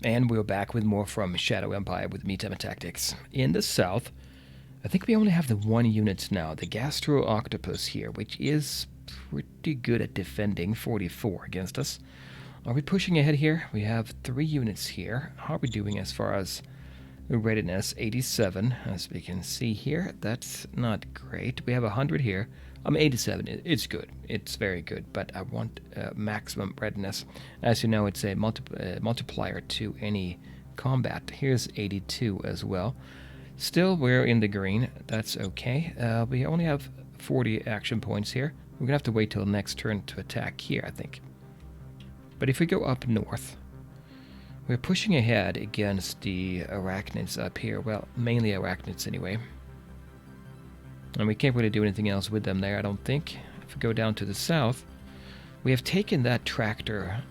And we're back with more from Shadow Empire with Me Time Tactics. In the south, I think we only have the one unit now, the Gastro Octopus here, which is pretty good at defending 44 against us. Are we pushing ahead here? We have 3 units here. How are we doing as far as readiness? 87, as we can see here. That's not great. We have 100 here. 87. It's good. It's very good, but I want maximum readiness. As you know, it's a multiplier to any combat. Here's 82 as well. Still, we're in the green. That's okay. We only have 40 action points here. We're going to have to wait till next turn to attack here, I think. But if we go up north, we're pushing ahead against the arachnids up here. Well, mainly arachnids anyway. And we can't really do anything else with them there, I don't think. If we go down to the south, we have taken that tractor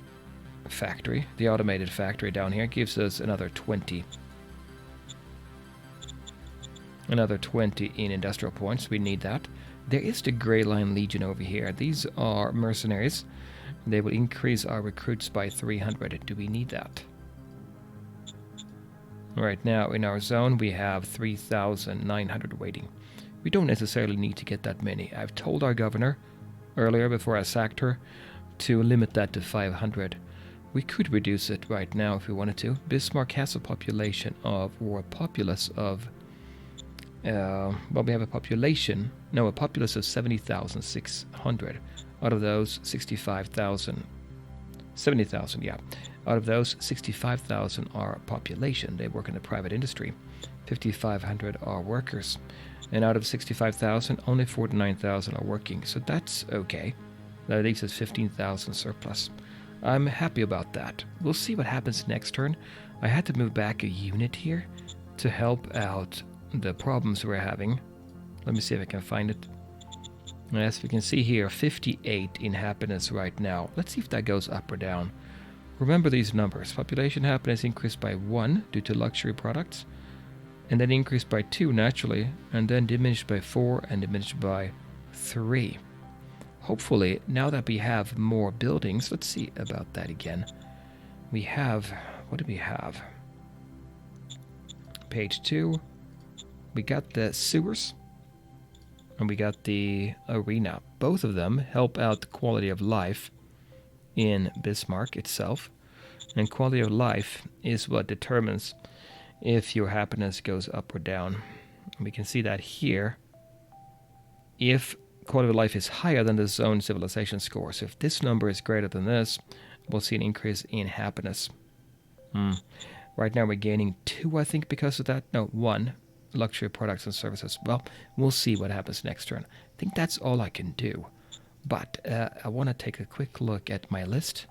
factory, the automated factory down here. It gives us another 20. Another 20 in industrial points. We need that. There is the Grey Line Legion over here. These are mercenaries. They will increase our recruits by 300. Do we need that? Right now in our zone we have 3,900 waiting. We don't necessarily need to get that many. I've told our governor earlier before I sacked her to limit that to 500. We could reduce it right now if we wanted to. Bismarck has a population of, or a populace of, well, we have a populace of 70,600. Out of those, 65,000, 70,000, yeah. Out of those, 65,000 are population. They work in the private industry. 5,500 are workers. And out of 65,000, only 49,000 are working. So that's okay. That leaves us 15,000 surplus. I'm happy about that. We'll see what happens next turn. I had to move back a unit here to help out the problems we're having. Let me see if I can find it. As we can see here, 58 in happiness right now. Let's see if that goes up or down. Remember these numbers. Population happiness increased by 1 due to luxury products, and then increased by 2 naturally, and then diminished by 4 and diminished by 3. Hopefully, now that we have more buildings, let's see about that again. We have, what do we have? Page 2. We got the sewers. And we got the arena. Both of them help out the quality of life in Bismarck itself. And quality of life is what determines if your happiness goes up or down. We can see that here. If quality of life is higher than the zone civilization score, so if this number is greater than this, we'll see an increase in happiness. Right now we're gaining 2, I think, because of that. No, 1. Luxury products and services. Well, we'll see what happens next turn. I think that's all I can do. But I want to take a quick look at my list.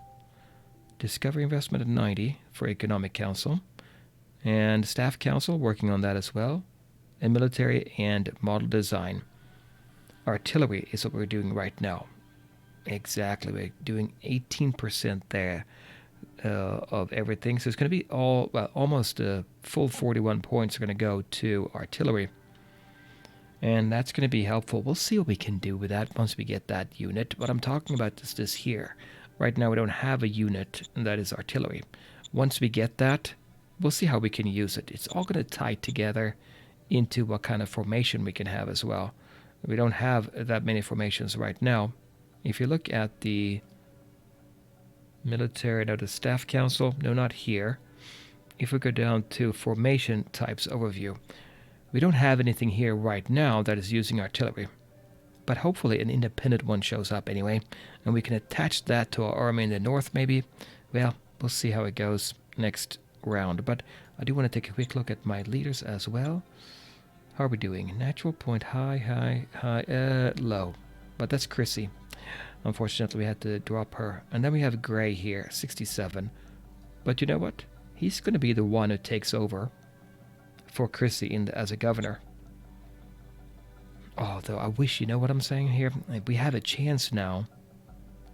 Discovery investment at 90 for Economic Council. And Staff Council working on that as well. And military and model design. Artillery is what we're doing right now. Exactly. We're doing 18% there. Of everything, so it's going to be almost a full 41 points are going to go to artillery, and that's going to be helpful. We'll see what we can do with that once we get that unit. What I'm talking about is this here. Right now we don't have a unit that is artillery. Once we get that, we'll see how we can use it. It's all going to tie together into what kind of formation we can have as well. We don't have that many formations right now. If you look at the military, no, the staff council, no, not here. If we go down to formation types overview, we don't have anything here right now that is using artillery, but hopefully an independent one shows up anyway, and we can attach that to our army in the north maybe. Well, we'll see how it goes next round, but I do want to take a quick look at my leaders as well. How are we doing? Natural point, high, low, but that's Chrissy. Unfortunately, we had to drop her. And then we have Gray here, 67. But you know what? He's going to be the one who takes over for Chrissy as a governor. Although I wish, you know what I'm saying here? We have a chance now.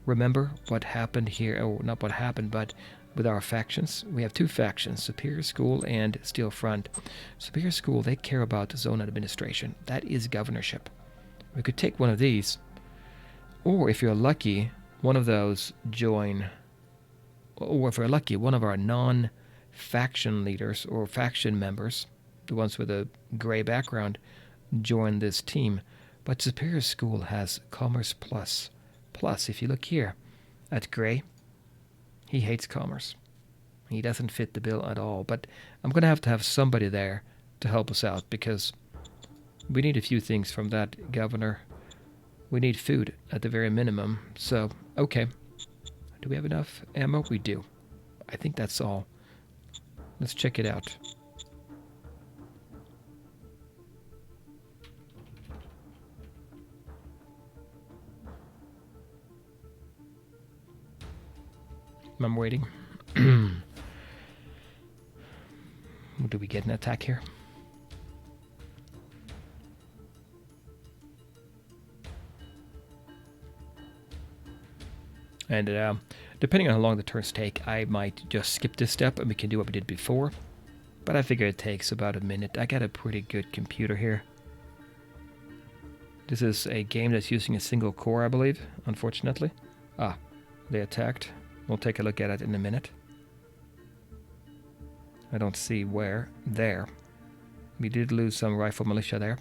Remember what happened here? Or not what happened, but with our factions. We have 2 factions, Superior School and Steel Front. Superior School, they care about zone administration. That is governorship. We could take one of these. Or if you're lucky, one of those join, or if we're lucky, one of our faction leaders or faction members, the ones with a gray background, join this team. But Superior School has Commerce Plus. Plus, if you look here at Gray, he hates commerce. He doesn't fit the bill at all. But I'm going to have somebody there to help us out because we need a few things from that governor. We need food at the very minimum. So, okay. Do we have enough ammo? We do. I think that's all. Let's check it out. I'm waiting. Do we get an attack here? And depending on how long the turns take, I might just skip this step and we can do what we did before. But I figure it takes about a minute. I got a pretty good computer here. This is a game that's using a single core, I believe, unfortunately. Ah, they attacked. We'll take a look at it in a minute. I don't see where. There. We did lose some rifle militia there.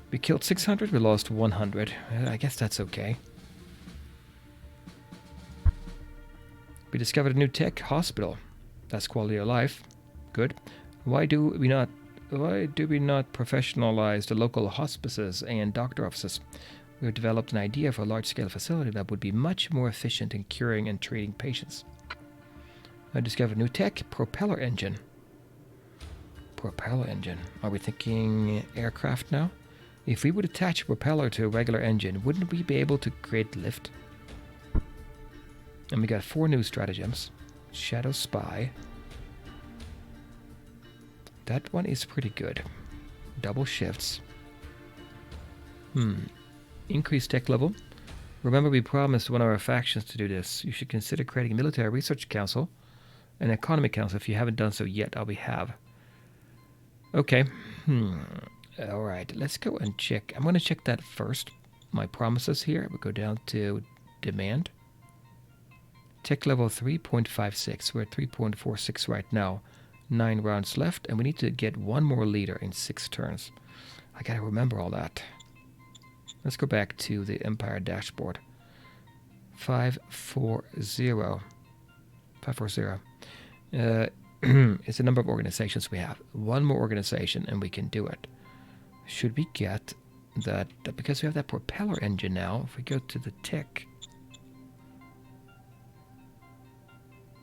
We killed 600, we lost 100. I guess that's okay. We discovered a new tech hospital. That's quality of life. Good. Why do we not professionalize the local hospices and doctor offices? We've developed an idea for a large-scale facility that would be much more efficient in curing and treating patients. I discovered new tech, propeller engine. Propeller engine. Are we thinking aircraft now? If we would attach a propeller to a regular engine, wouldn't we be able to create lift? And we got 4 new stratagems. Shadow Spy. That one is pretty good. Double shifts. Increased tech level. Remember, we promised one of our factions to do this. You should consider creating a military research council, an economy council if you haven't done so yet. We have. Okay. Alright, let's go and check. I'm going to check that first. My promises here. We go down to demand. Tech level 3.56. We're at 3.46 right now. 9 rounds left, and we need to get 1 more leader in 6 turns. I gotta remember all that. Let's go back to the Empire dashboard. 540. 540. It's the number of organizations we have. 1 more organization, and we can do it. Should we get that? Because we have that propeller engine now, if we go to the tech.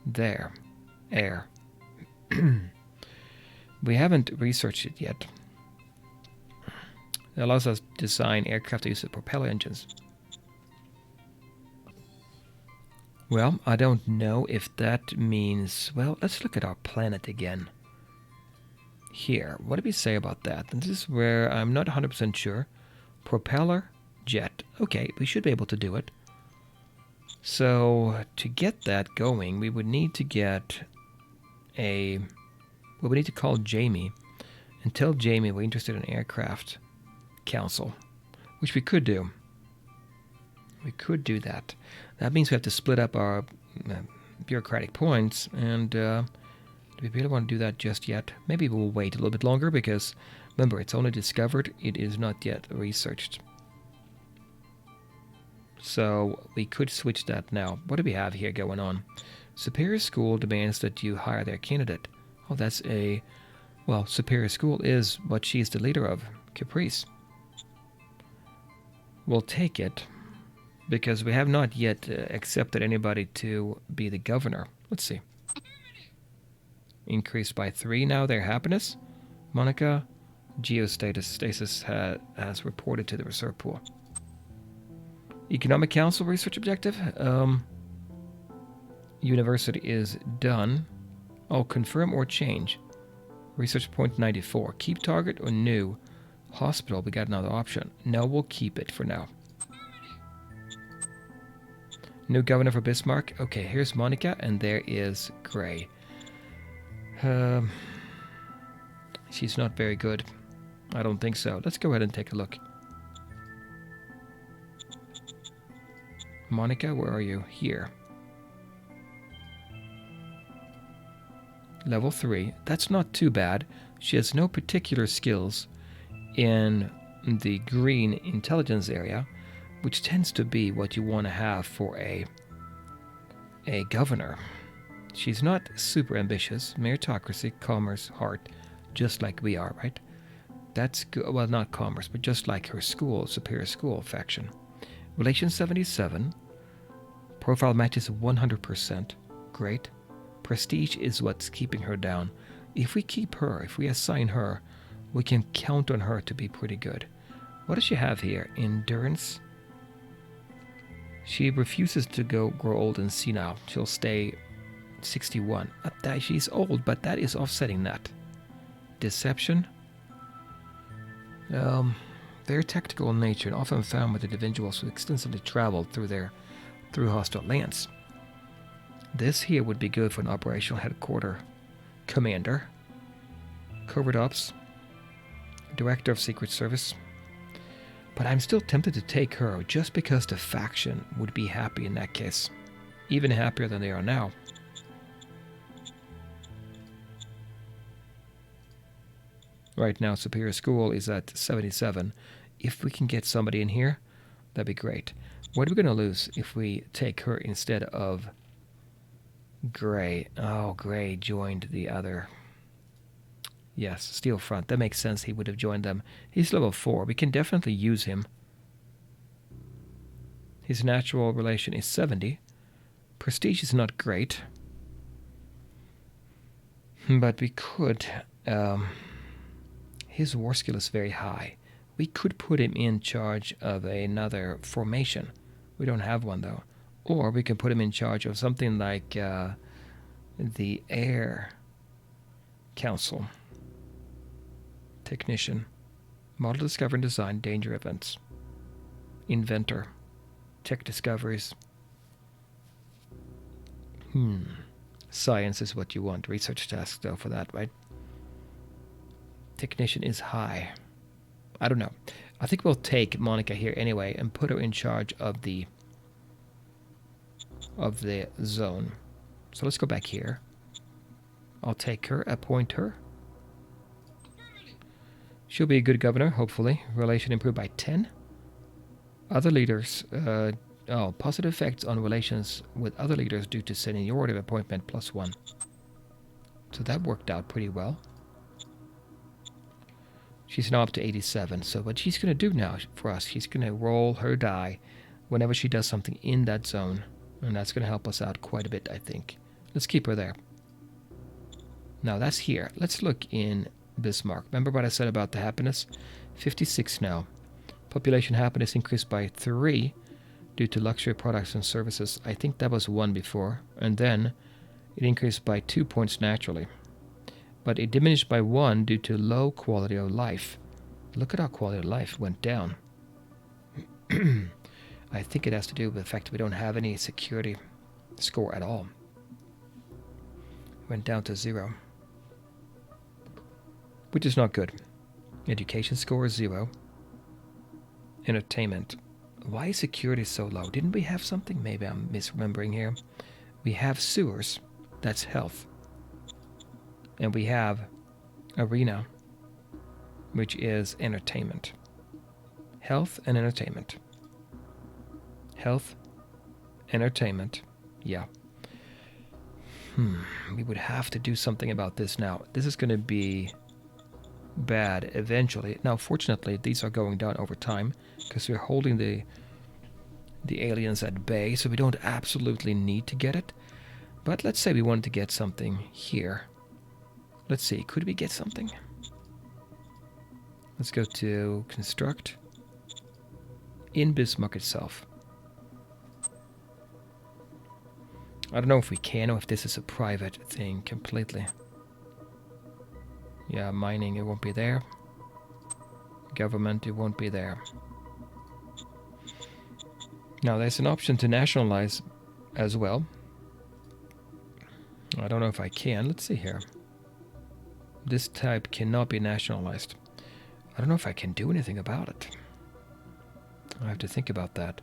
There. Air. We haven't researched it yet. It allows us to design aircraft that use propeller engines. Well, I don't know if that means... Well, let's look at our planet again. Here, what do we say about that? And this is where I'm not 100% sure. Propeller, jet. Okay, we should be able to do it. So, to get that going, we would need to get a... Well, we need to call Jamie and tell Jamie we're interested in aircraft council, which we could do. We could do that. That means we have to split up our bureaucratic points, and do we really want to do that just yet? Maybe we'll wait a little bit longer because, remember, it's only discovered. It is not yet researched. So we could switch that now. What do we have here going on? Superior School demands that you hire their candidate. Oh, that's a... Well, Superior School is what she's the leader of, Caprice. We'll take it, because we have not yet accepted anybody to be the governor. Let's see. Increased by 3 now, their happiness. Monica, geostasis has reported to the reserve pool. Economic Council research objective. University is done. Oh, confirm or change. Research point 94. Keep target or new. Hospital, we got another option. No, we'll keep it for now. New governor for Bismarck. Okay, here's Monica, and there is Gray. She's not very good. I don't think so. Let's go ahead and take a look. Monica, where are you? Here. Level 3. That's not too bad. She has no particular skills in the green intelligence area, which tends to be what you want to have for a governor. She's not super ambitious. Meritocracy, commerce, heart, just like we are, right? That's good. Well, not commerce, but just like her school, superior school faction. Relation 77. Profile matches 100%. Great. Prestige is what's keeping her down. If we keep her, if we assign her, we can count on her to be pretty good. What does she have here? Endurance. She refuses to grow old and senile. She'll stay 61. She's old, but that is offsetting that. Deception. They're tactical in nature and often found with individuals who extensively traveled through hostile lands. This here would be good for an operational headquarters commander, covert ops, director of secret service. But I'm still tempted to take her just because the faction would be happy in that case, even happier than they are now. Right now, Superior School is at 77. If we can get somebody in here, that'd be great. What are we going to lose if we take her instead of Gray? Oh, Gray joined the other. Yes, Steel Front. That makes sense. He would have joined them. He's level 4. We can definitely use him. His natural relation is 70. Prestige is not great. But we could... his war skill is very high. We could put him in charge of another formation. We don't have one, though. Or we can put him in charge of something like the Air Council. Technician. Model discovery and design, danger events. Inventor. Tech discoveries. Science is what you want. Research tasks, though, for that, right? Technician is high. I don't know. I think we'll take Monica here anyway and put her in charge of the zone. So let's go back here. I'll take her, appoint her. She'll be a good governor, hopefully. Relation improved by 10. Other leaders, positive effects on relations with other leaders due to seniority of appointment +1. So that worked out pretty well. She's now up to 87. So what she's going to do now for us, she's going to roll her die whenever she does something in that zone. And that's going to help us out quite a bit, I think. Let's keep her there. Now that's here. Let's look in Bismarck. Remember what I said about the happiness? 56 now. Population happiness increased by 3 due to luxury products and services. I think that was 1 before. And then it increased by 2 points naturally. But it diminished by 1 due to low quality of life. Look at our quality of life went down. I think it has to do with the fact that we don't have any security score at all. Went down to 0. Which is not good. Education score is 0. Entertainment. Why is security so low? Didn't we have something? Maybe I'm misremembering here. We have sewers. That's health. And we have arena, which is entertainment. Health and entertainment. Health, entertainment. Yeah. We would have to do something about this now. This is going to be bad eventually. Now, fortunately, these are going down over time because we're holding the aliens at bay, so we don't absolutely need to get it. But let's say we wanted to get something here. Let's see, could we get something? Let's go to construct in Bismarck itself. I don't know if we can or if this is a private thing completely. Yeah, mining, it won't be there. Government, it won't be there. Now, there's an option to nationalize as well. I don't know if I can. Let's see here. This type cannot be nationalized. I don't know if I can do anything about it. I have to think about that.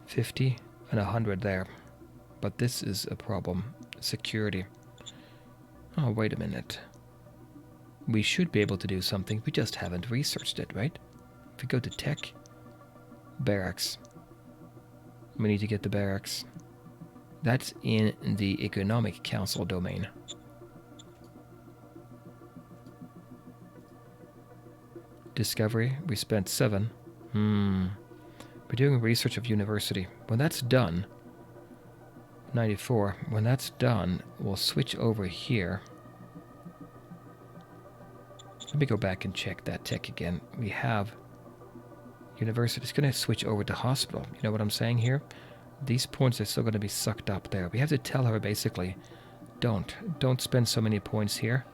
50 and 100 there. But this is a problem. Security. Oh, wait a minute. We should be able to do something. We just haven't researched it, right? If we go to tech, barracks. We need to get the barracks. That's in the Economic Council domain. Discovery, we spent 7. We're doing research of university. When that's done, 94, when that's done, we'll switch over here. Let me go back and check that tech again. We have university. It's going to switch over to hospital. You know what I'm saying here? These points are still going to be sucked up there. We have to tell her basically, don't spend so many points here.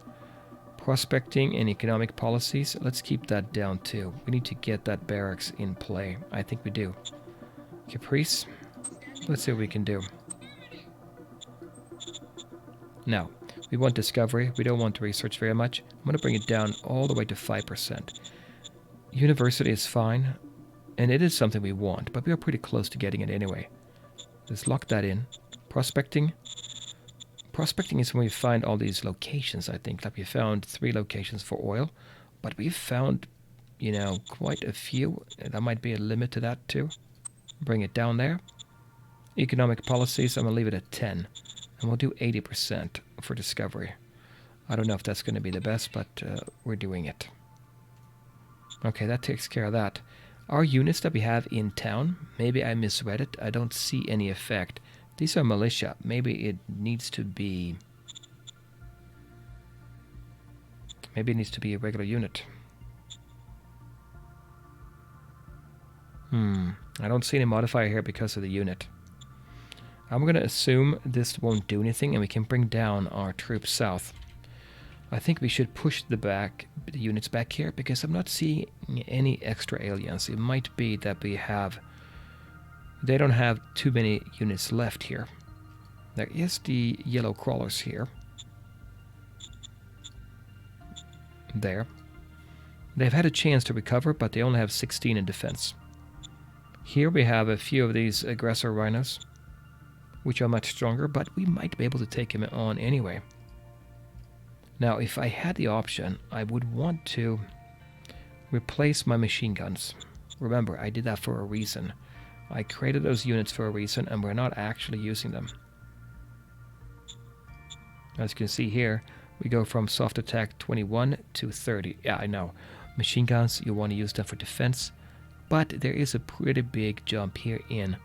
Prospecting and economic policies, let's keep that down too. We need to get that barracks in play. I think we do. Caprice, let's see what we can do. Now, we want discovery. We don't want research very much. I'm going to bring it down all the way to 5%. University is fine, and it is something we want, but we are pretty close to getting it anyway. Let's lock that in. Prospecting. Prospecting is when we find all these locations, I think. Like we found 3 locations for oil, but we've found, you know, quite a few. That might be a limit to that too. Bring it down there. Economic policies, I'm going to leave it at 10. And we'll do 80% for discovery. I don't know if that's going to be the best, but we're doing it. Okay, that takes care of that. Our units that we have in town, maybe I misread it. I don't see any effect. These are militia. Maybe it needs to be... Maybe it needs to be a regular unit. I don't see any modifier here because of the unit. I'm going to assume this won't do anything and we can bring down our troops south. I think we should push the units back here because I'm not seeing any extra aliens. It might be that we have... They don't have too many units left here. There is the yellow crawlers here. There. They've had a chance to recover, but they only have 16 in defense. Here we have a few of these aggressor rhinos, which are much stronger, but we might be able to take him on anyway. Now, if I had the option, I would want to replace my machine guns. Remember, I did that for a reason. I created those units for a reason, and we're not actually using them. As you can see here, we go from soft attack 21 to 30. Yeah, I know. Machine guns, you want to use them for defense, but there is a pretty big jump here in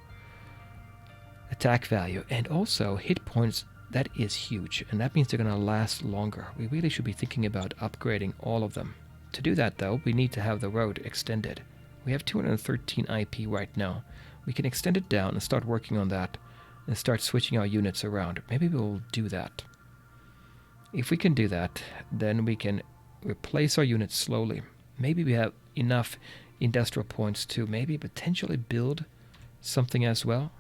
attack value, and also hit points. That is huge, and that means they're going to last longer. We really should be thinking about upgrading all of them. To do that, though, we need to have the road extended. We have 213 IP right now. We can extend it down and start working on that and start switching our units around. Maybe we'll do that. If we can do that, then we can replace our units slowly. Maybe we have enough industrial points to maybe potentially build something as well.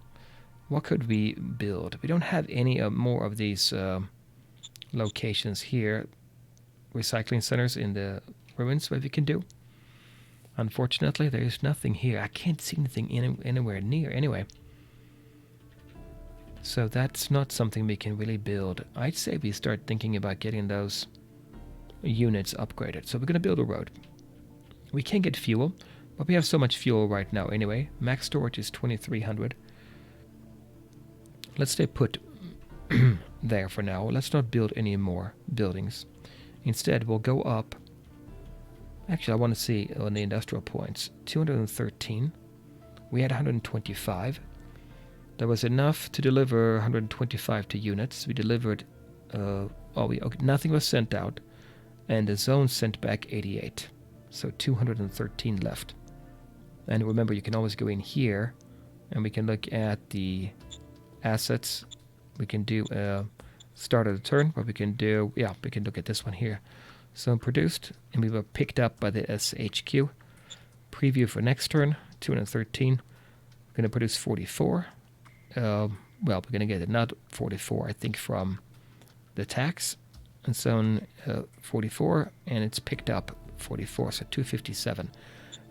What could we build? We don't have any more of these locations here. Recycling centers in the ruins, what we can do. Unfortunately, there is nothing here. I can't see anything anywhere near anyway. So that's not something we can really build. I'd say we start thinking about getting those units upgraded. So we're going to build a road. We can get fuel, but we have so much fuel right now anyway. Max storage is 2,300. Let's stay put there for now. Let's not build any more buildings. Instead, we'll go up. Actually, I want to see on the industrial points. 213. We had 125. That was enough to deliver 125 to units. We delivered... nothing was sent out. And the zone sent back 88. So 213 left. And remember, you can always go in here. And we can look at the... assets. We can do start of the turn, but we can do, we can look at this one here. So produced, and we were picked up by the SHQ. Preview for next turn, 213. We're going to produce 44. Well, we're going to get it, not 44, I think, from the tax. And so 44, and it's picked up 44, so 257.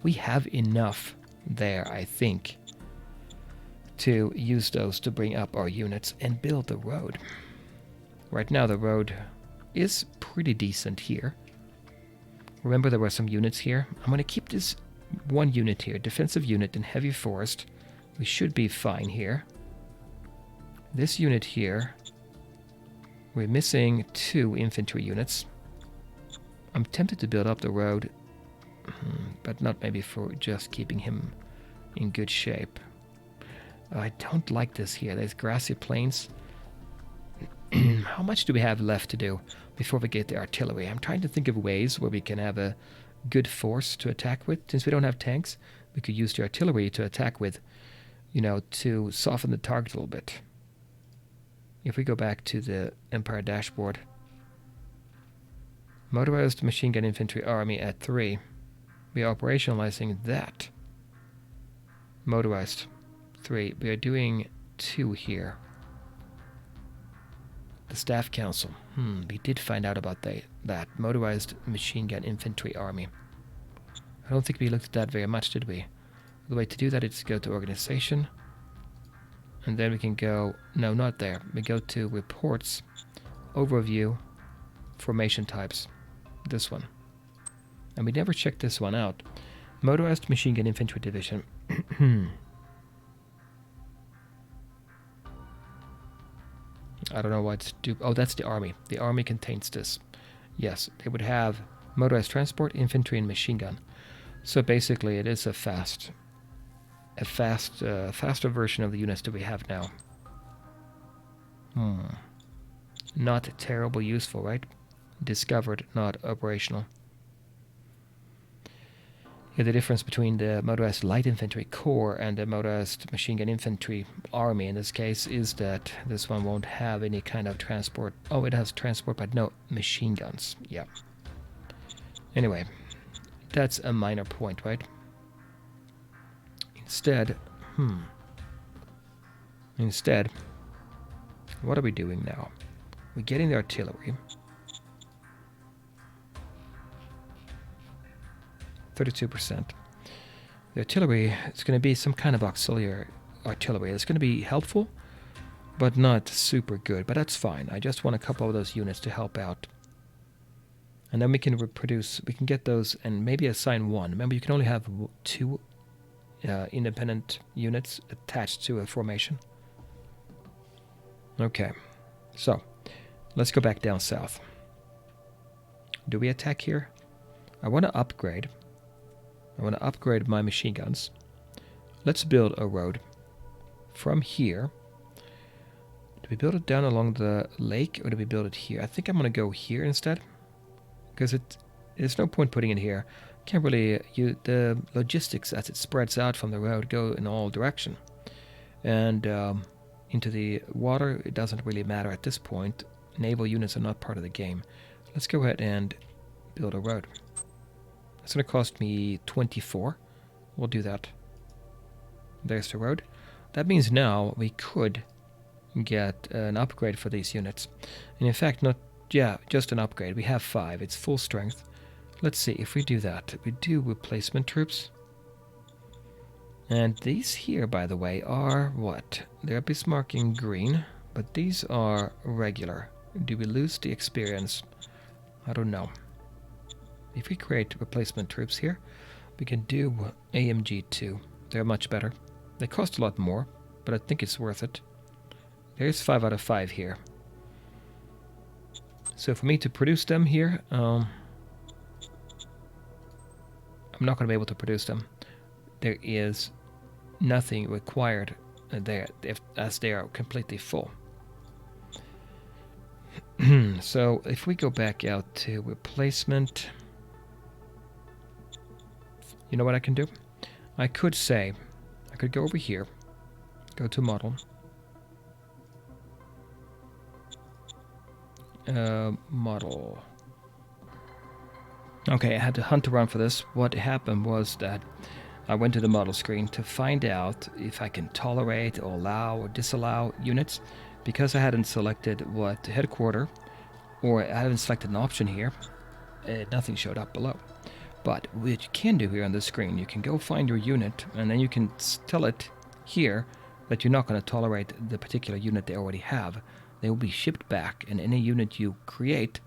We have enough there, I think, to use those to bring up our units and build the road. Right now the road is pretty decent here. Remember, there were some units here. I'm going to keep this one unit here, defensive unit in heavy forest. We should be fine here. This unit here, we're missing 2 infantry units. I'm tempted to build up the road, but not maybe for just keeping him in good shape. I don't like this here. There's grassy plains. How much do we have left to do before we get the artillery? I'm trying to think of ways where we can have a good force to attack with. Since we don't have tanks, we could use the artillery to attack with, you know, to soften the target a little bit. If we go back to the Empire dashboard, motorized machine gun infantry army at 3. We are operationalizing that. Motorized 3. We are doing 2 here. The staff council. We did find out about that motorized machine gun infantry army. I don't think we looked at that very much, did we? The way to do that is to go to organization, and then we can go, no, not there. We go to reports, overview, formation types. This one. And we never checked this one out. Motorized machine gun infantry division. I don't know what's do. Oh, that's the army. The army contains this. Yes, they would have motorized transport, infantry, and machine gun. So basically, it is a faster version of the units that we have now. Not terribly useful, right? Discovered, not operational. Yeah, the difference between the motorized light infantry corps and the motorized machine gun infantry army in this case is that this one won't have any kind of transport. Oh, it has transport, but no machine guns. Yeah. Anyway, that's a minor point, right? Instead, what are we doing now? We're getting the artillery. 32%. The artillery is going to be some kind of auxiliary artillery. It's going to be helpful, but not super good. But that's fine. I just want a couple of those units to help out. And then we can reproduce, we can get those and maybe assign 1. Remember, you can only have 2 independent units attached to a formation. Okay, so let's go back down south. Do we attack here? I want to upgrade. I want to upgrade my machine guns. Let's build a road from here. Do we build it down along the lake or do we build it here? I think I'm going to go here instead, because there's no point putting it here. Can't really the logistics as it spreads out from the road go in all direction, and into the water it doesn't really matter at this point. Naval units are not part of the game. Let's go ahead and build a road. It's going to cost me 24. We'll do that. There's the road. That means now we could get an upgrade for these units. And in fact, just an upgrade. We have 5. It's full strength. Let's see if we do that. We do replacement troops. And these here, by the way, are what? They're Bismarck in green, but these are regular. Do we lose the experience? I don't know. If we create replacement troops here, we can do AMG 2. They're much better. They cost a lot more, but I think it's worth it. There's 5 out of 5 here. So for me to produce them here, I'm not going to be able to produce them. There is nothing required there as they are completely full. So if we go back out to replacement, you know what I can do? I could go over here, go to model, model. Okay, I had to hunt around for this. What happened was that I went to the model screen to find out if I can tolerate or allow or disallow units. Because I hadn't selected what headquarter, or I haven't selected an option here, nothing showed up below. But what you can do here on the screen, you can go find your unit, and then you can tell it here that you're not going to tolerate the particular unit they already have. They will be shipped back, and any unit you create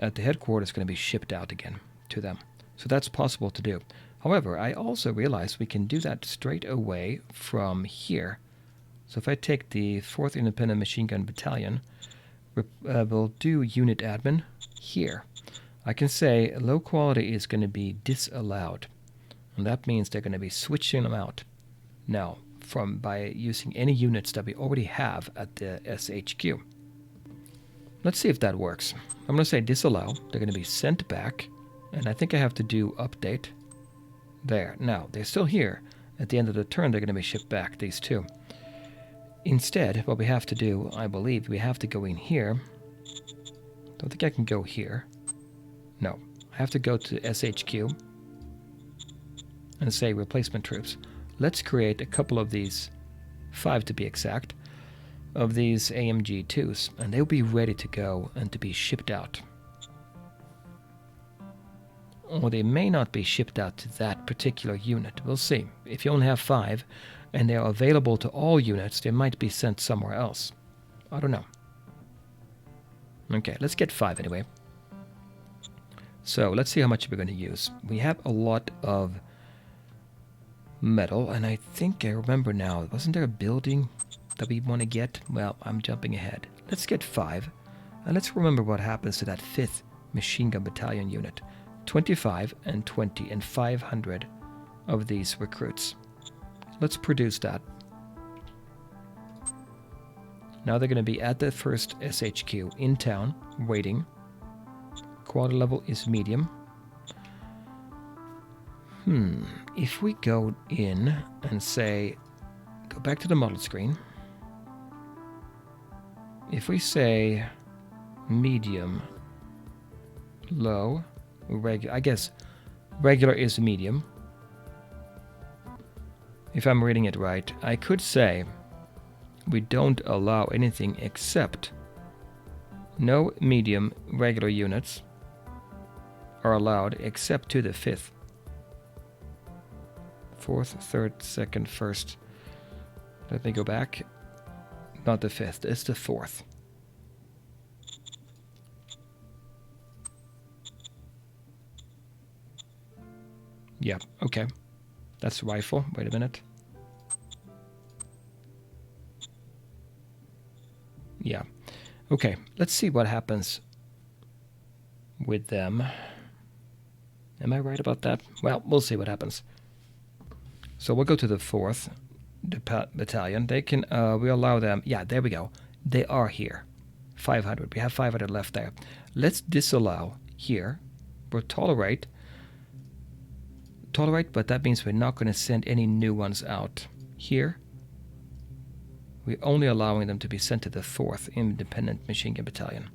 at the headquarters going to be shipped out again to them. So that's possible to do. However, I also realized we can do that straight away from here. So if I take the 4th Independent Machine Gun Battalion, we'll do unit admin here. I can say low quality is going to be disallowed. And that means they're going to be switching them out now by using any units that we already have at the SHQ. Let's see if that works. I'm going to say disallow. They're going to be sent back. And I think I have to do update. There. Now, they're still here. At the end of the turn, they're going to be shipped back, these two. Instead, what we have to do, I believe, we have to go in here. Don't think I can go here. No. I have to go to SHQ and say replacement troops. Let's create a couple of these, 5 to be exact, of these AMG-2s, and they'll be ready to go and to be shipped out. Or they may not be shipped out to that particular unit. We'll see. If you only have 5 and they're available to all units, they might be sent somewhere else. I don't know. Okay, let's get 5 anyway. So let's see how much we're going to use. We have a lot of metal, and I think I remember now, wasn't there a building that we want to get? Well, I'm jumping ahead. Let's get 5, and let's remember what happens to that 5th Machine Gun Battalion unit. 25 and 20 and 500 of these recruits. Let's produce that. Now they're going to be at the first SHQ in town, waiting. Quality level is medium. If we go in and say, go back to the model screen. If we say medium, low, regular, I guess regular is medium. If I'm reading it right, I could say we don't allow anything except no medium regular units are allowed except to the 5th. 4th, 3rd, 2nd, 1st. Let me go back. Not the 5th, it's the 4th. Yeah, okay. That's rifle. Wait a minute. Yeah. Okay, let's see what happens with them. Am I right about that? Well, we'll see what happens. So we'll go to the 4th battalion. They can, we allow them, yeah, there we go. They are here. 500. We have 500 left there. Let's disallow here. We'll tolerate, but that means we're not going to send any new ones out. Here, we're only allowing them to be sent to the 4th Independent Machine Gun Battalion.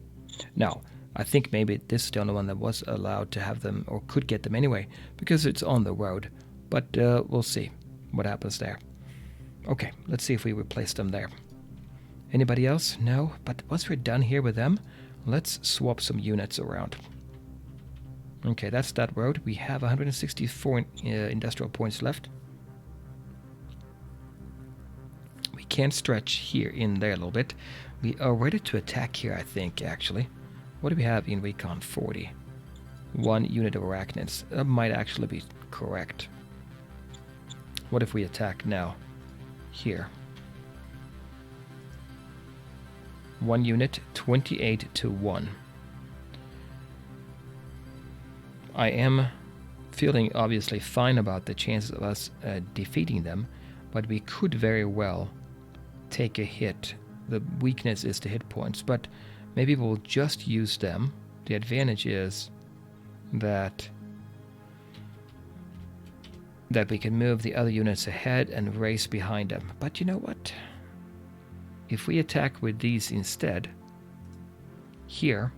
Now, I think maybe this is the only one that was allowed to have them, or could get them anyway, because it's on the road. But we'll see what happens there. Okay, let's see if we replace them there. Anybody else? No? But once we're done here with them, let's swap some units around. Okay, that's that road. We have 164 industrial points left. We can stretch here in there a little bit. We are ready to attack here, I think, actually. What do we have in recon? 40. 1 unit of arachnids. That might actually be correct. What if we attack now? Here. 1 unit, 28 to 1. I am feeling obviously fine about the chances of us defeating them, but we could very well take a hit. The weakness is the hit points, but maybe we'll just use them. The advantage is that we can move the other units ahead and race behind them. But you know what? If we attack with these instead, here,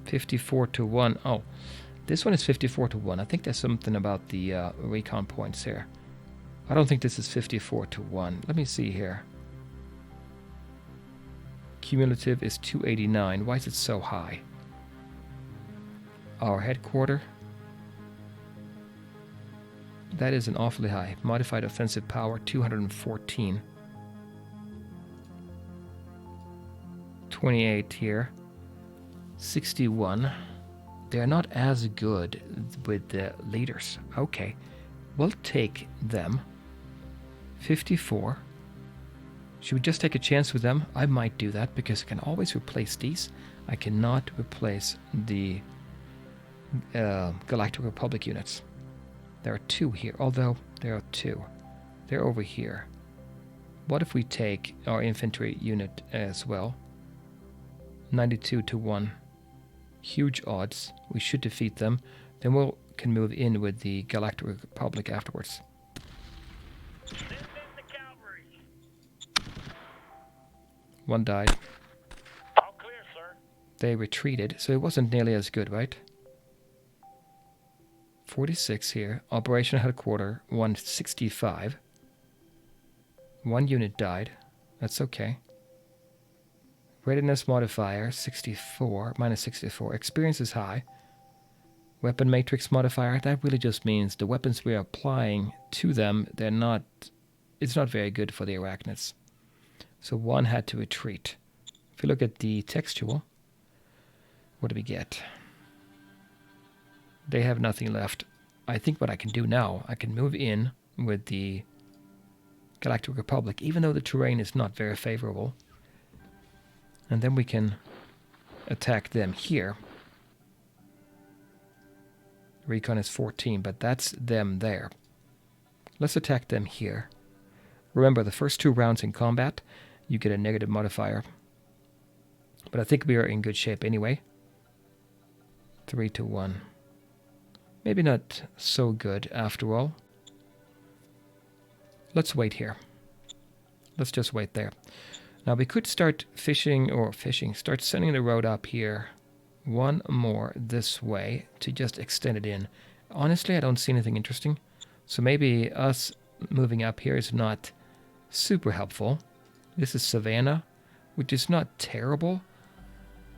54 to 1. Oh, this one is 54 to 1. I think there's something about the recon points here. I don't think this is 54 to 1. Let me see here. Cumulative is 289. Why is it so high? Our headquarter. That is an awfully high. Modified offensive power, 214. 28 here. 61. They're not as good with the leaders. Okay, we'll take them. 54. Should we just take a chance with them? I might do that because I can always replace these. I cannot replace the Galactic Republic units. There are 2 here, although there are 2. They're over here. What if we take our infantry unit as well? 92 to 1. Huge odds. We should defeat them. Then we can move in with the Galactic Republic afterwards. One died. All clear, sir. They retreated, so it wasn't nearly as good, right? 46 here. Operation Headquarters, 165. 1 unit died. That's okay. Readiness modifier, 64, minus 64. Experience is high. Weapon matrix modifier, that really just means the weapons we are applying to them, it's not very good for the arachnids. So 1 had to retreat. If you look at the textual, what do we get? They have nothing left. I think what I can do now, I can move in with the Galactic Republic, even though the terrain is not very favorable. And then we can attack them here. Recon is 14, but that's them there. Let's attack them here. Remember, the first 2 rounds in combat, you get a negative modifier. But I think we are in good shape anyway. 3 to 1. Maybe not so good after all. Let's wait here. Let's just wait there. Now we could start start sending the road up here. 1 more this way to just extend it in. Honestly, I don't see anything interesting. So maybe us moving up here is not super helpful. This is Savannah, which is not terrible.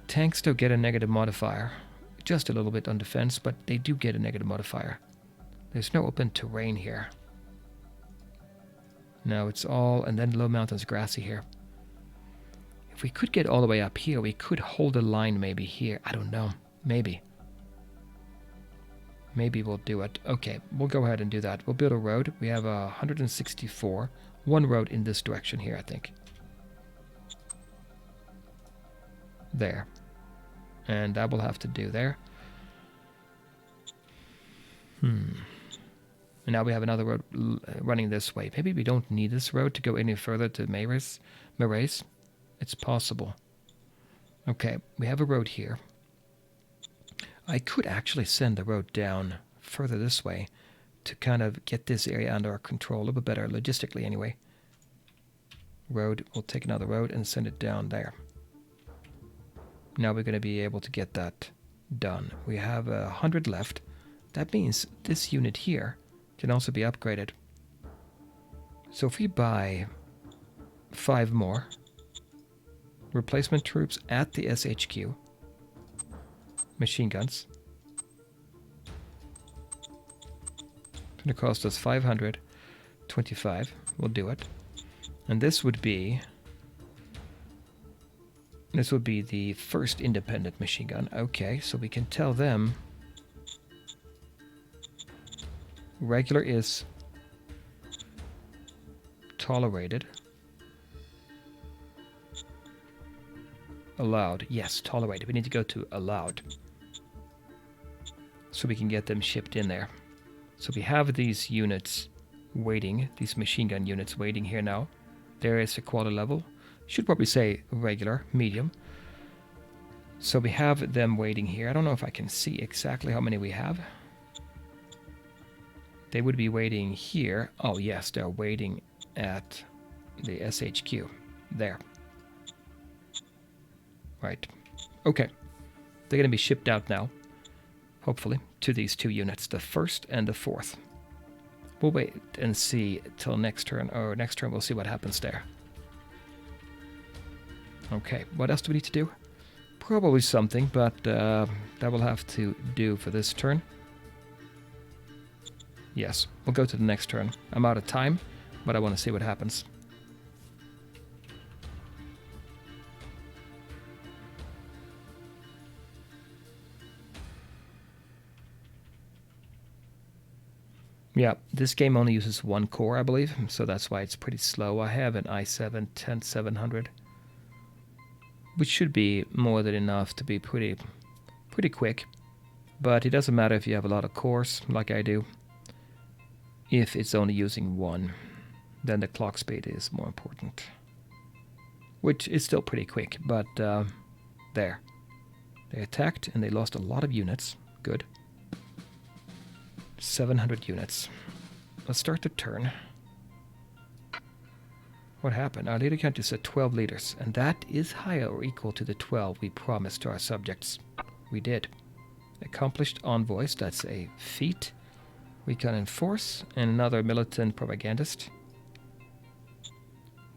Tanks still get a negative modifier. Just a little bit on defense, but they do get a negative modifier. There's no open terrain here. No, it's all, and then low mountains grassy here. If we could get all the way up here, we could hold a line maybe here. I don't know. Maybe. Maybe we'll do it. Okay, we'll go ahead and do that. We'll build a road. We have 164. 1 road in this direction here, I think. There. And that will have to do there. And now we have another road running this way. Maybe we don't need this road to go any further to Marais. It's possible. Okay, we have a road here. I could actually send the road down further this way to kind of get this area under our control a little bit better, logistically anyway. Road, we'll take another road and send it down there. Now we're going to be able to get that done. We have 100 left. That means this unit here can also be upgraded. So if we buy 5 more replacement troops at the SHQ, machine guns, it's going to cost us 525. We'll do it. And this would be the first independent machine gun. Okay, so we can tell them regular is tolerated. Allowed. Yes, tolerated. We need to go to allowed. So we can get them shipped in there. So we have these units waiting, these machine gun units waiting here now. There is a quality level. Should probably say regular, medium. So we have them waiting here. I don't know if I can see exactly how many we have. They would be waiting here. Oh yes, they're waiting at the SHQ. There. Right. Okay. They're going to be shipped out now. Hopefully. To these 2 units. The 1st and the 4th. We'll wait and see till next turn. Or next turn we'll see what happens there. Okay. What else do we need to do? Probably something, but that will have to do for this turn. Yes. We'll go to the next turn. I'm out of time, but I want to see what happens. Yeah, this game only uses one core, I believe, so that's why it's pretty slow. I have an i7-10700, which should be more than enough to be pretty quick. But it doesn't matter if you have a lot of cores, like I do. If it's only using one, then the clock speed is more important. Which is still pretty quick, but there. They attacked and they lost a lot of units. Good. 700 units. Let's start the turn. What happened? Our leader count is at 12 leaders, and that is higher or equal to the 12 we promised to our subjects. We did. Accomplished envoys, that's a feat. We can enforce, and another militant propagandist.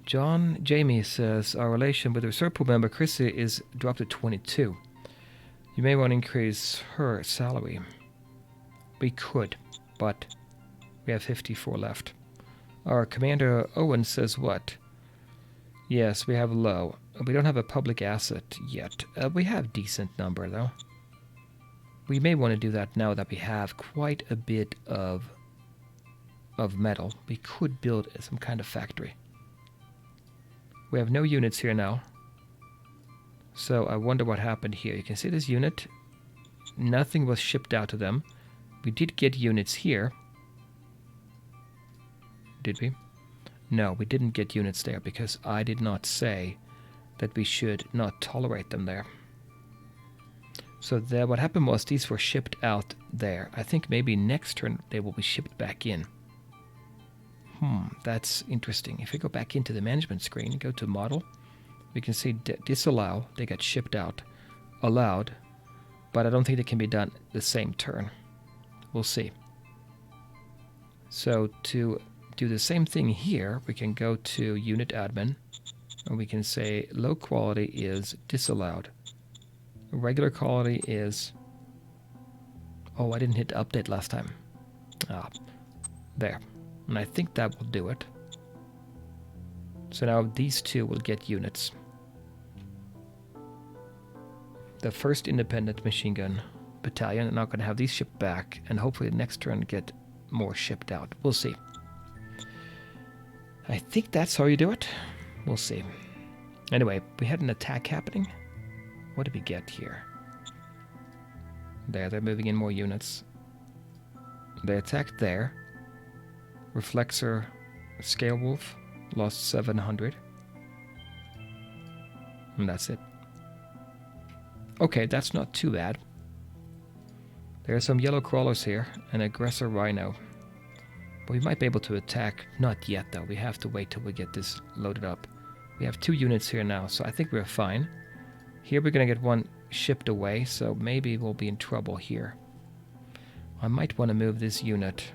John Jamie says our relation with the reserve pool member Chrissy is dropped to 22. You may want to increase her salary. We could, but we have 54 left. Our commander Owen says what? Yes, we have low. We don't have a public asset yet. We have decent number though. We may want to do that now that we have quite a bit of metal. We could build some kind of factory. We have no units here now. So I wonder what happened here. You can see this unit. Nothing was shipped out to them. We did get units here. Did we? No, we didn't get units there because I did not say that we should not tolerate them there. So there, what happened was these were shipped out there. I think maybe next turn they will be shipped back in. That's interesting. If we go back into the management screen and go to model, we can see disallow, they got shipped out. Allowed, but I don't think they can be done the same turn. We'll see. So to do the same thing here, we can go to unit admin and we can say low quality is disallowed. Regular quality is... Oh, I didn't hit update last time. There. And I think that will do it. So now these two will get units. The 1st Independent Machine Gun Battalion are now going to have these shipped back, and hopefully the next turn get more shipped out. We'll see. I think that's how you do it. We'll see. Anyway, we had an attack happening. What did we get here? There, they're moving in more units. They attacked there. Reflexor Scale Wolf lost 700. And that's it. Okay, that's not too bad. There are some yellow crawlers here, an aggressor rhino. But we might be able to attack. Not yet though, we have to wait till we get this loaded up. We have 2 units here now, so I think we're fine. Here we're gonna get one shipped away, so maybe we'll be in trouble here. I might want to move this unit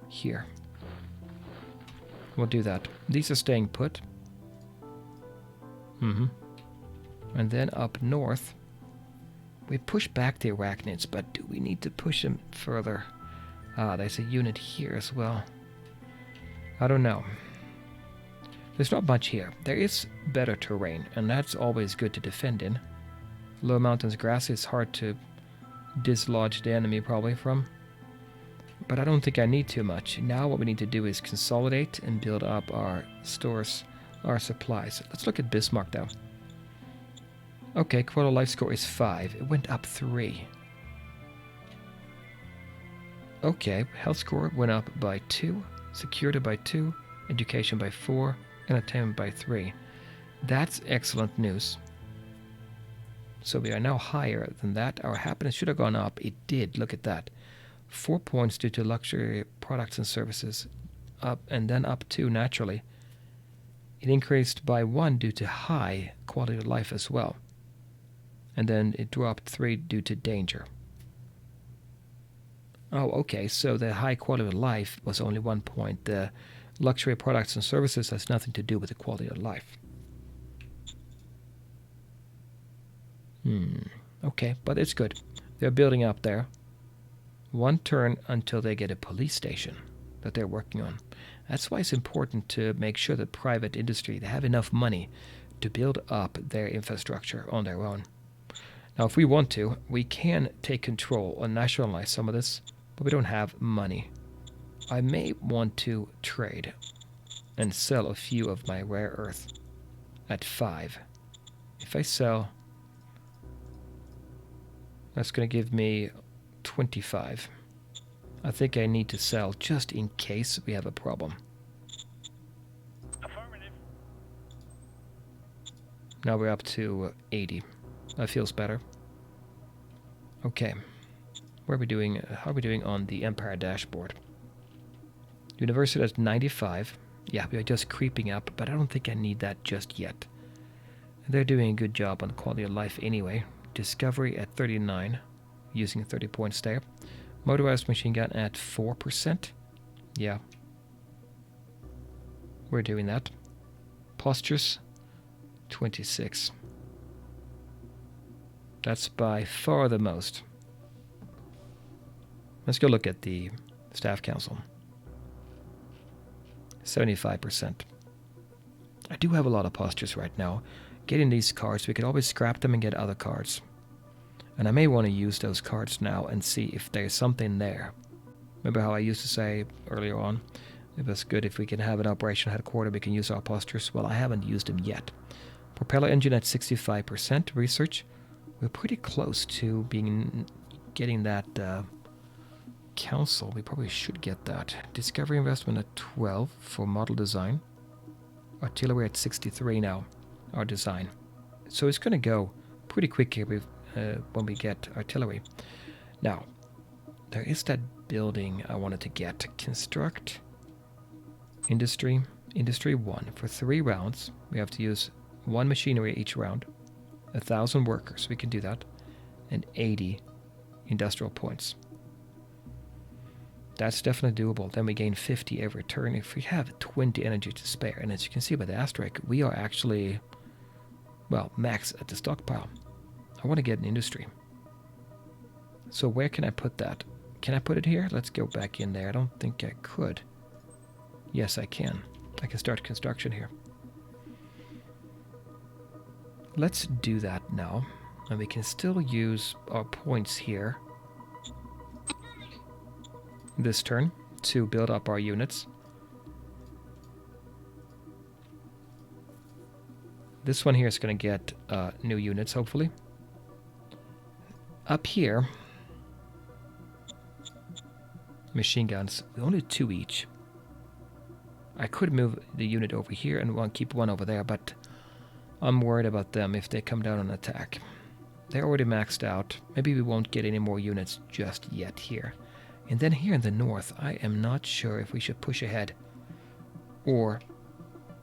here. We'll do that. These are staying put. And then up north, we push back the arachnids, but do we need to push them further? There's a unit here as well. I don't know. There's not much here. There is better terrain, and that's always good to defend in. Low mountains grass is hard to dislodge the enemy probably from. But I don't think I need too much. Now what we need to do is consolidate and build up our stores, our supplies. Let's look at Bismarck though. Okay, quality life score is 5. It went up 3. Okay, health score went up by 2, security by 2, education by 4, and attainment by 3. That's excellent news. So we are now higher than that. Our happiness should have gone up. It did. Look at that. 4 points due to luxury products and services. Up and then up 2 naturally. It increased by 1 due to high quality of life as well. And then it dropped 3 due to danger. Oh, okay. So the high quality of life was only 1 point. The luxury products and services has nothing to do with the quality of life. Okay, but it's good. They're building up there. 1 turn until they get a police station that they're working on. That's why it's important to make sure that private industry, they have enough money to build up their infrastructure on their own. Now, if we want to, we can take control and nationalize some of this, but we don't have money. I may want to trade and sell a few of my rare earth at 5. If I sell, that's going to give me 25. I think I need to sell just in case we have a problem. Affirmative. Now we're up to 80. That feels better. Okay. Where are we doing? How are we doing on the Empire dashboard? University has 95. Yeah, we are just creeping up, but I don't think I need that just yet. They're doing a good job on quality of life anyway. Discovery at 39, using 30 points there. Motorized machine gun at 4%. Yeah. We're doing that. Postures, 26. That's by far the most. Let's go look at the staff council. 75%. I do have a lot of postures right now. Getting these cards, we could always scrap them and get other cards. And I may want to use those cards now and see if there's something there. Remember how I used to say earlier on, it was good if we can have an operation headquarters, we can use our postures. Well, I haven't used them yet. Propeller engine at 65%. Research, we're pretty close to getting that council. We probably should get that. Discovery investment at 12 for model design. Artillery at 63 now, our design. So it's going to go pretty quick here when we get artillery. Now, there is that building I wanted to get. Construct industry 1 for 3 rounds. We have to use 1 machinery each round, 1,000 workers, we can do that, and 80 industrial points. That's definitely doable. Then we gain 50 every turn if we have 20 energy to spare. And as you can see by the asterisk, we are actually, well, max at the stockpile. I want to get an industry. So where can I put that? Can I put it here? Let's go back in there. I don't think I could. Yes, I can. I can start construction here. Let's do that now. And we can still use our points here this turn to build up our units. This one here is going to get new units, hopefully. Up here, machine guns, only 2 each. I could move the unit over here and keep 1 over there, but I'm worried about them if they come down on attack. They're already maxed out. Maybe we won't get any more units just yet here. And then here in the north, I am not sure if we should push ahead or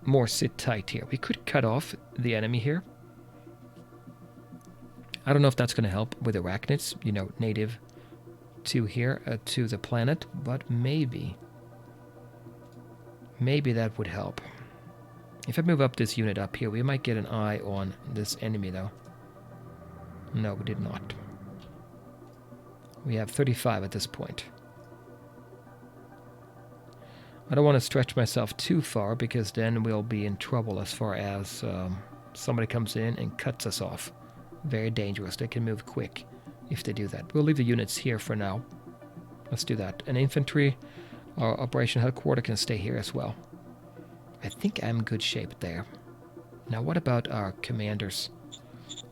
more sit tight here. We could cut off the enemy here. I don't know if that's going to help with arachnids, you know, native to here, to the planet, but maybe that would help. If I move up this unit up here, we might get an eye on this enemy, though. No, we did not. We have 35 at this point. I don't want to stretch myself too far because then we'll be in trouble as far as somebody comes in and cuts us off. Very dangerous. They can move quick if they do that. We'll leave the units here for now. Let's do that. And infantry, our operation headquarters can stay here as well. I think I'm in good shape there. Now what about our commanders?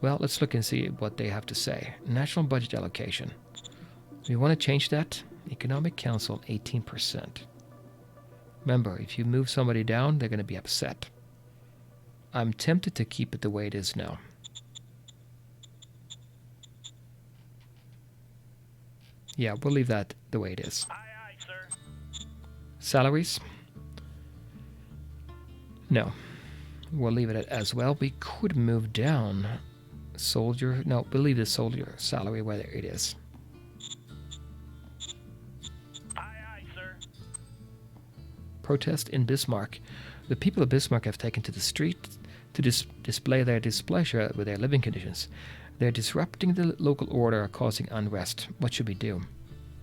Well, let's look and see what they have to say. National budget allocation. We want to change that. Economic Council, 18%. Remember, if you move somebody down, they're going to be upset. I'm tempted to keep it the way it is now. Yeah, we'll leave that the way it is. Aye, aye, sir. Salaries? No. We'll leave it as well. We could move down soldier. No, we'll leave the soldier salary where it is. Aye, aye, sir. Protest in Bismarck. The people of Bismarck have taken to the street to display their displeasure with their living conditions. They're disrupting the local order, causing unrest. What should we do?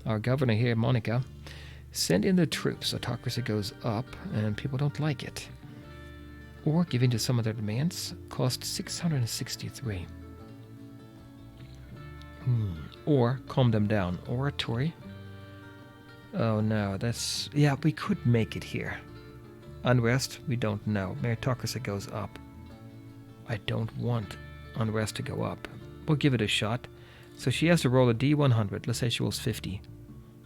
Our governor here, Monica, send in the troops. Autocracy goes up and people don't like it. Or give in to some of their demands. Cost 663. Or calm them down. Oratory. Oh no, that's... Yeah, we could make it here. Unrest, we don't know. Meritocracy goes up. I don't want unrest to go up. We'll give it a shot. So she has to roll a D100. Let's say she rolls 50.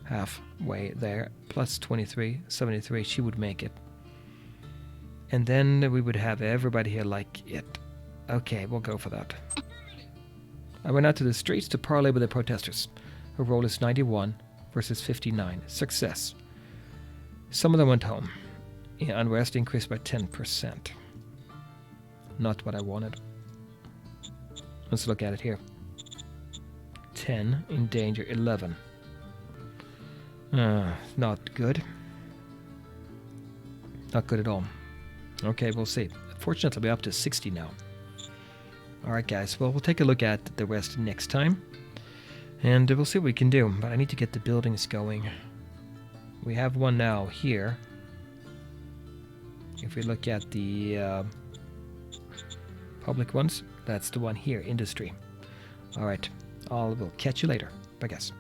Halfway there. Plus 23, 73. She would make it. And then we would have everybody here like it. Okay, we'll go for that. I went out to the streets to parley with the protesters. Her roll is 91 versus 59. Success. Some of them went home. Yeah, unrest increased by 10%. Not what I wanted. Let's look at it here. 10, in danger, 11. Not good. Not good at all. Okay, we'll see. Fortunately, we're up to 60 now. Alright guys, well we'll take a look at the rest next time. And we'll see what we can do. But I need to get the buildings going. We have one now here. If we look at the public ones, that's the one here, industry. Alright, we'll catch you later. Bye guys.